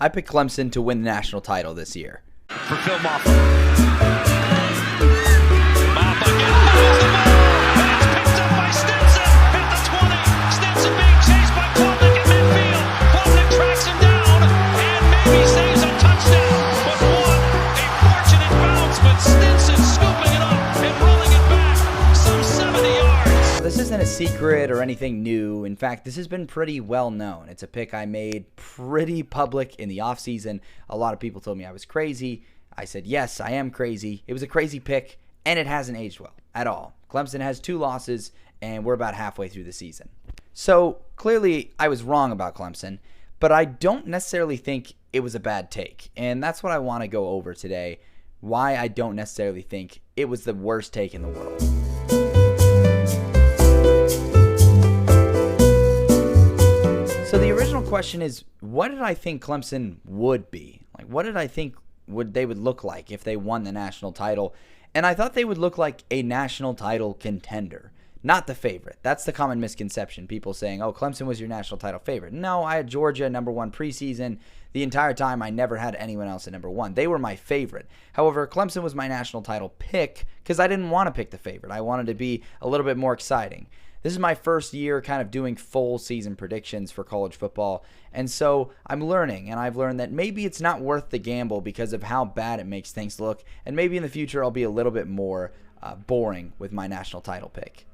I picked Clemson to win the national title this year. For Phil Moffa. Moffa gets the ball, and it's picked up by Stinson at the 20. Stinson being chased by Klubnik at midfield. Klubnik tracks him down and maybe saves a touchdown. But what a fortunate bounce with Stinson scooping it up and rolling it back some 70 yards. This isn't a secret or anything new. In fact, this has been pretty well known. It's a pick I made pretty public in the offseason. A lot of people told me I was crazy. I said, yes, I am crazy. It was a crazy pick, and it hasn't aged well at all. Clemson has 2 losses, and we're about halfway through the season. So clearly I was wrong about Clemson, but I don't necessarily think it was a bad take. And that's what I want to go over today, why I don't necessarily think it was the worst take in the world. So the original question is, what did I think Clemson would be? Like, what did I think they would look like if they won the national title? And I thought they would look like a national title contender, not the favorite. That's the common misconception. People saying, oh, Clemson was your national title favorite. No, I had Georgia #1 preseason. The entire time, I never had anyone else at #1. They were my favorite. However, Clemson was my national title pick because I didn't want to pick the favorite. I wanted to be a little bit more exciting. This is my first year kind of doing full season predictions for college football, and so I'm learning, and I've learned that maybe it's not worth the gamble because of how bad it makes things look, and maybe in the future I'll be a little bit more boring with my national title pick.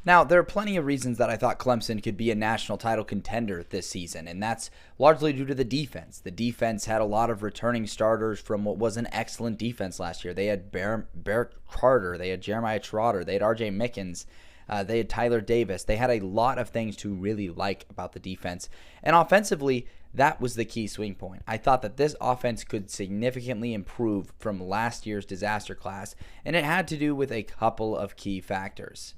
Now, there are plenty of reasons that I thought Clemson could be a national title contender this season, and that's largely due to the defense. The defense had a lot of returning starters from what was an excellent defense last year. They had Barrett Carter, they had Jeremiah Trotter, they had R.J. Mickens, they had Tyler Davis. They had a lot of things to really like about the defense. And offensively, that was the key swing point. I thought that this offense could significantly improve from last year's disaster class, and it had to do with a couple of key factors.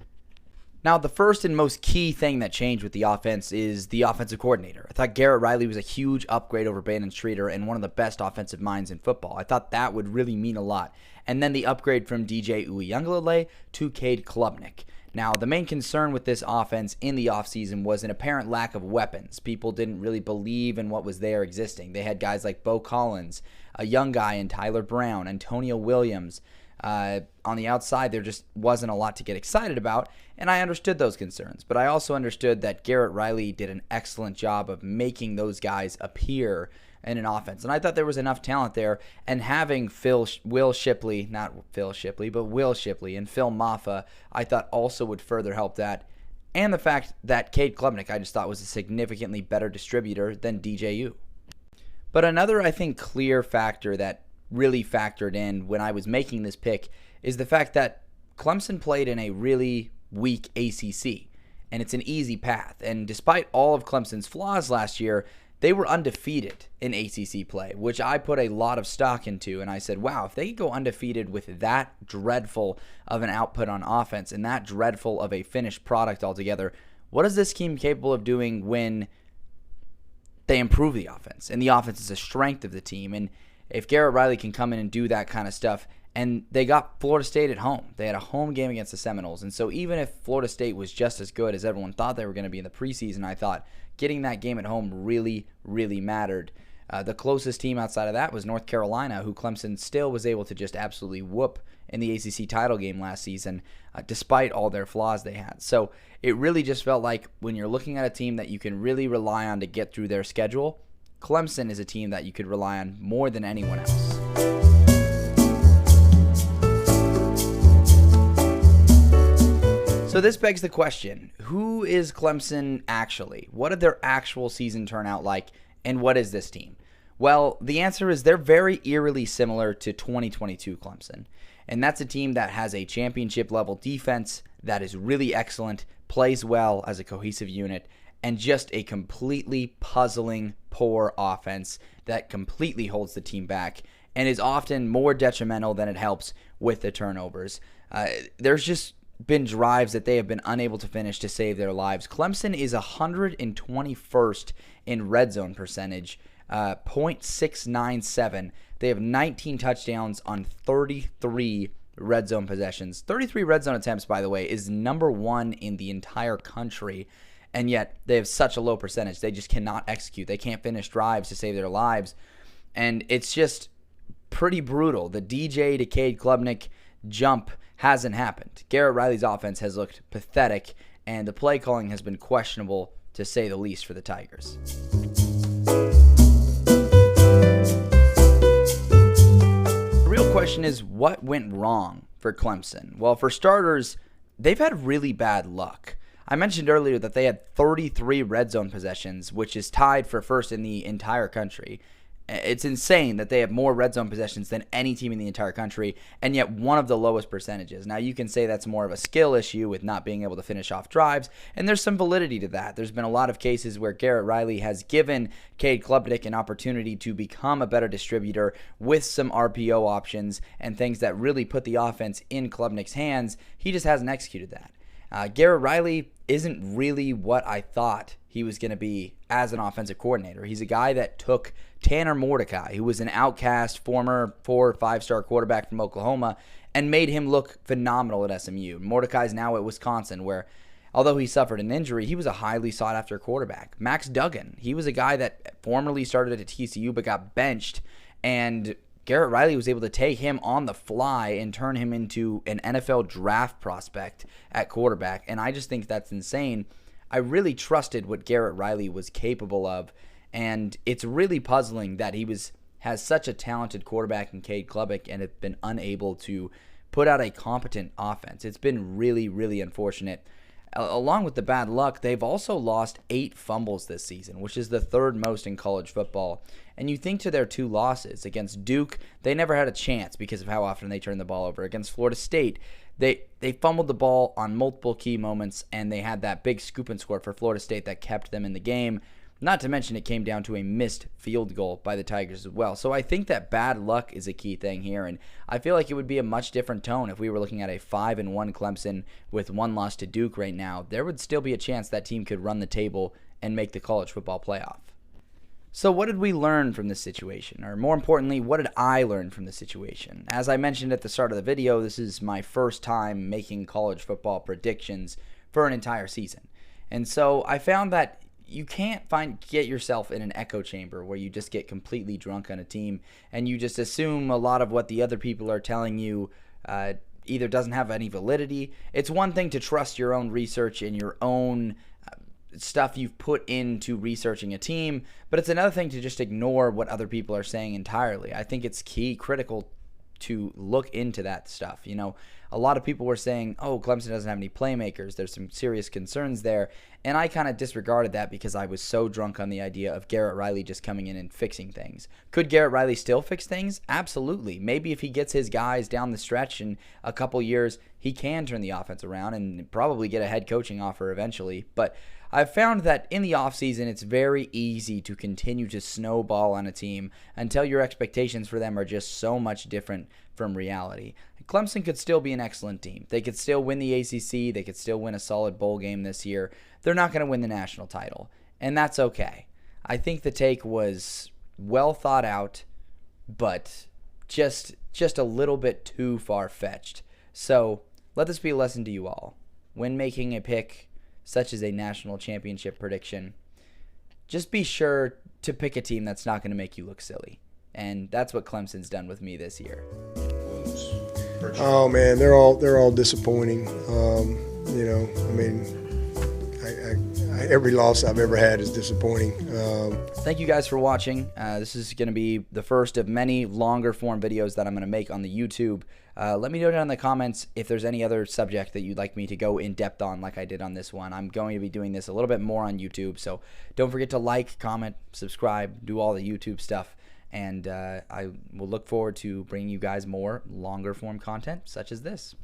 Now, the first and most key thing that changed with the offense is the offensive coordinator. I thought Garrett Riley was a huge upgrade over Brandon Streeter and one of the best offensive minds in football. I thought that would really mean a lot. And then the upgrade from DJ Uiagalelei to Cade Klubnik. Now, the main concern with this offense in the offseason was an apparent lack of weapons. People didn't really believe in what was there existing. They had guys like Bo Collins, a young guy in Tyler Brown, Antonio Williams. On the outside, there just wasn't a lot to get excited about, and I understood those concerns. But I also understood that Garrett Riley did an excellent job of making those guys appear in an offense. And I thought there was enough talent there, and having Will Shipley and Phil Moffa, I thought also would further help that. And the fact that Cade Klubnik, I just thought was a significantly better distributor than DJU. But another, I think, clear factor that really factored in when I was making this pick is the fact that Clemson played in a really weak ACC, and it's an easy path. And despite all of Clemson's flaws last year, they were undefeated in ACC play, which I put a lot of stock into, and I said, wow, if they could go undefeated with that dreadful of an output on offense and that dreadful of a finished product altogether, what is this team capable of doing when they improve the offense? And the offense is a strength of the team, and if Garrett Riley can come in and do that kind of stuff, and they got Florida State at home. They had a home game against the Seminoles, and so even if Florida State was just as good as everyone thought they were going to be in the preseason, I thought getting that game at home really, really mattered. The closest team outside of that was North Carolina, who Clemson still was able to just absolutely whoop in the ACC title game last season, despite all their flaws they had. So it really just felt like when you're looking at a team that you can really rely on to get through their schedule, Clemson is a team that you could rely on more than anyone else. So this begs the question, who is Clemson actually? What did their actual season turn out like, and what is this team? Well, the answer is they're very eerily similar to 2022 Clemson, and that's a team that has a championship-level defense that is really excellent, plays well as a cohesive unit, and just a completely puzzling, poor offense that completely holds the team back and is often more detrimental than it helps with the turnovers. There's just been drives that they have been unable to finish to save their lives. Clemson is 121st in red zone percentage, .697. They have 19 touchdowns on 33 red zone possessions. 33 red zone attempts, by the way, is #1 in the entire country. and yet they have such a low percentage. They just cannot execute. They can't finish drives to save their lives, and it's just pretty brutal. The DJ to Cade Klubnik jump hasn't happened. Garrett Riley's offense has looked pathetic, and the play calling has been questionable, to say the least, for the Tigers. The real question is, what went wrong for Clemson? Well, for starters, they've had really bad luck. I mentioned earlier that they had 33 red zone possessions, which is tied for first in the entire country. It's insane that they have more red zone possessions than any team in the entire country, and yet one of the lowest percentages. Now, you can say that's more of a skill issue with not being able to finish off drives, and there's some validity to that. There's been a lot of cases where Garrett Riley has given Cade Klubnik an opportunity to become a better distributor with some RPO options and things that really put the offense in Klubnik's hands. He just hasn't executed that. Garrett Riley isn't really what I thought he was going to be as an offensive coordinator. He's a guy that took Tanner Mordecai, who was an outcast, former 4- or 5-star quarterback from Oklahoma, and made him look phenomenal at SMU. Mordecai's now at Wisconsin, where, although he suffered an injury, he was a highly sought-after quarterback. Max Duggan, he was a guy that formerly started at TCU but got benched, and Garrett Riley was able to take him on the fly and turn him into an NFL draft prospect at quarterback, and I just think that's insane. I really trusted what Garrett Riley was capable of, and it's really puzzling that he has such a talented quarterback in Cade Klubnik and have been unable to put out a competent offense. It's been really, really unfortunate. Along with the bad luck, they've also lost 8 fumbles this season, which is the third most in college football. And you think to their 2 losses against Duke, they never had a chance because of how often they turned the ball over. Against Florida State, they fumbled the ball on multiple key moments, and they had that big scoop and score for Florida State that kept them in the game. Not to mention it came down to a missed field goal by the Tigers as well. So I think that bad luck is a key thing here, and I feel like it would be a much different tone if we were looking at a 5-1 Clemson with 1 loss to Duke right now. There would still be a chance that team could run the table and make the college football playoff. So what did we learn from this situation? Or more importantly, what did I learn from the situation? As I mentioned at the start of the video, this is my first time making college football predictions for an entire season. And so I found that you can't get yourself in an echo chamber where you just get completely drunk on a team and you just assume a lot of what the other people are telling you either doesn't have any validity. It's one thing to trust your own research and your own stuff you've put into researching a team, but it's another thing to just ignore what other people are saying entirely. I think it's critical to look into that stuff. You know, a lot of people were saying, oh, Clemson doesn't have any playmakers. There's some serious concerns there. And I kind of disregarded that because I was so drunk on the idea of Garrett Riley just coming in and fixing things. Could Garrett Riley still fix things? Absolutely. Maybe if he gets his guys down the stretch in a couple years, he can turn the offense around and probably get a head coaching offer eventually. But I've found that in the offseason, it's very easy to continue to snowball on a team until your expectations for them are just so much different from reality. Clemson could still be an excellent team. They could still win the ACC. They could still win a solid bowl game this year. They're not going to win the national title, and that's okay. I think the take was well thought out, but just a little bit too far-fetched. So let this be a lesson to you all. When making a pick such as a national championship prediction, just be sure to pick a team that's not going to make you look silly. And that's what Clemson's done with me this year. Oh man, they're all disappointing. I mean, every loss I've ever had is disappointing. Thank you guys for watching. This is going to be the first of many longer form videos that I'm going to make on the YouTube. Let me know down in the comments if there's any other subject that you'd like me to go in depth on like I did on this one. I'm going to be doing this a little bit more on YouTube, so don't forget to like, comment, subscribe, do all the YouTube stuff. And I will look forward to bringing you guys more longer form content such as this.